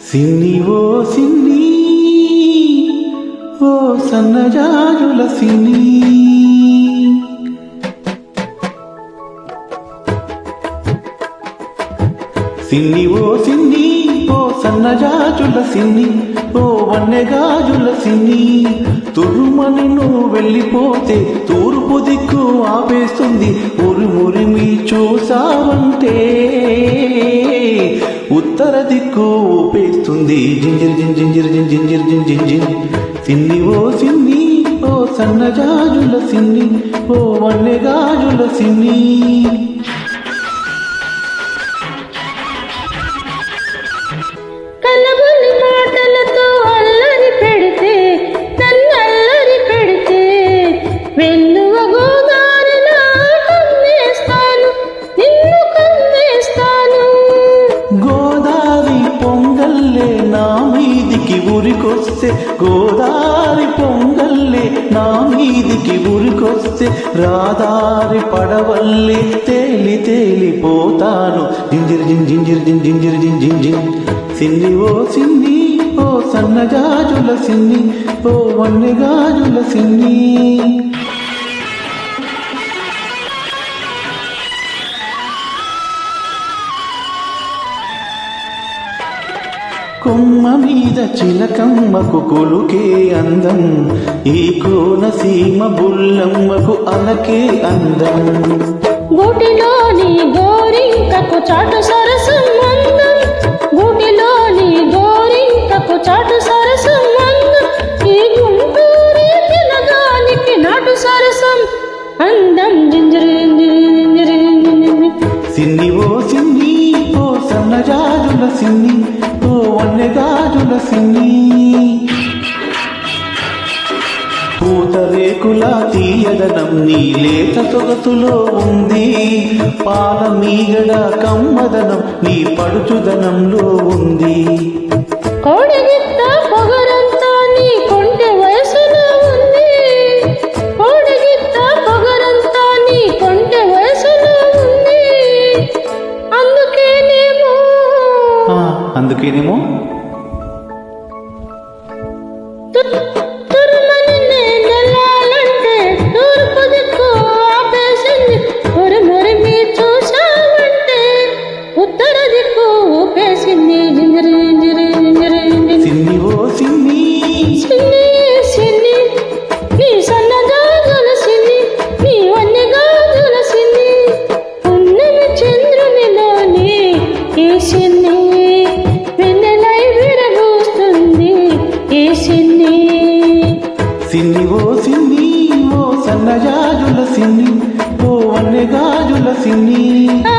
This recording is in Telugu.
సిన్ని ఓ సిన్ని ఓ సన్నజాజుల సిన్ని సిన్ని ఓ సిన్ని ఓ సన్నజాజుల సిన్ని ఓ వన్నెగాజుల సిన్ని తురుమని నువ్వు వెళ్ళిపోతే తూర్పు దిక్కు ఆపేస్తుంది ఉరిమురిమి చూసావంటే ఉత్తర దిక్కు ఊపేస్తుంది జింజిర్ జింజిర్ జింజిర్ జింజిర్ సిన్ని ఓ సిన్ని ఓ సన్నజాజుల సిన్ని ఓ వన్నెగాజుల సిన్ని కలబులి మాటలతో అల్లరి పెడితే నన్నల్లరి పెడితే వెన్నువ గోదారిలా కమ్మేస్తాను నిన్ను కమ్మేస్తాను గోదారి పొంగల్లే నా మీదికి ఉరికొస్తే గోదారి పొంగల్లే నా మీదికి ఉరికొస్తే రాదారి పడవల్లే తేలి తేలిపోతాను జింజిర్ జింజిర్ జింజిర్ జింజిర్ సిన్ని ఓ సిన్ని ఓ సన్నజాజుల సిన్ని ఓ వన్నెగాజుల సిన్ని కొమ్మ మీద చిలకమ్మకు కొలుకే అందం ఈ కోనసీమ బుల్లమ్మకు అలకే అందం గూటిలోని గోరింకకు చాటు సరసం అందం గూటిలోని గోరింకకు చాటు సరసం అందం ఈ గుంటూరి తినగానికి నాటు సరసం అందం జింజరి సిన్ని ఓ సిన్ని ఓ సన్నజాజుల సిన్ని ఓ వన్నెగాజుల సిన్ని పూతరేకుల తీయదనం నీ లేత సొగసులో ఉంది పాల మీగడ కమ్మదనం నీ పడుచుదనంలో ఉంది కోడిగిత్త పొగరంతా నీ కొంటె వయసులో ఉంది కోడిగిత్త పొగరంతా నీ కొంటె వయసులో ఉంది అందుకేనేమో తురుమని నేనెళ్ళాలంటే తూర్పు దిక్కు ఆపేసింది ఉరిమురిమి చూసావంటే ఉత్తర దిక్కు ఊపేసింది జింజరి జింజరి జింజరి సిన్ని ఓ సిన్ని సిన్ని సిన్ని నీ సన్నజాజుల సిన్ని నీ వన్నెగాజుల సిన్ని ఉన్నమి చంద్రునిలోని ఈ సిన్ని వెన్నెలై విరబూస్తుంది ఈ సిన్ని సిన్ని ఓ సిన్ని ఓ సన్నజాజుల సిన్ని ఓ వన్నెగాజుల సిన్ని ఆ